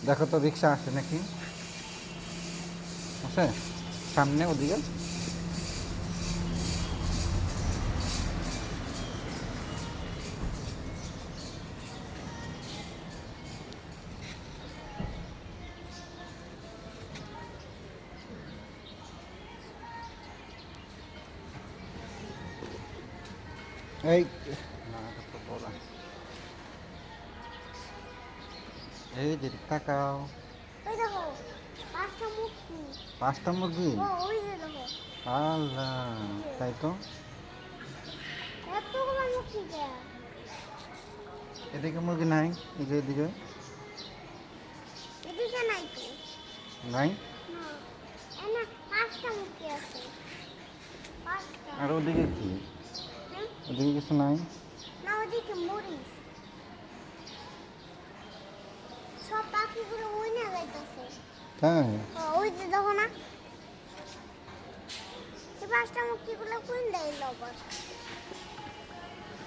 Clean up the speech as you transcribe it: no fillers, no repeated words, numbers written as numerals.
দেখো তো রিক্সা আসে নাকি, আসে সামনে ওদিকে। এই না, এটা তো বড়। এই যে তাকাও, ওই দেখো, পাঁচটা মুরগি। 5টা মুরগি। ওই যে দেখো, আল্লাহ, এই যে তাই তো। এতগুলো মুরগি কে? এদিকে মুরগি নাই, এই যে এদিকে এদিকে নাই তো। নাই। না, এনে পাঁচটা মুরগি আছে। পাঁচটা। আর ওদিকে কি? হুম? ওদিকে কিছু নাই। না, ওদিকে মরিচ। সব পাখিগুলো ওই না যাইতেছে। তাই ওই যে দেখো না, এই পাঁচটা মুরগিগুলো কোন দেয় আবার?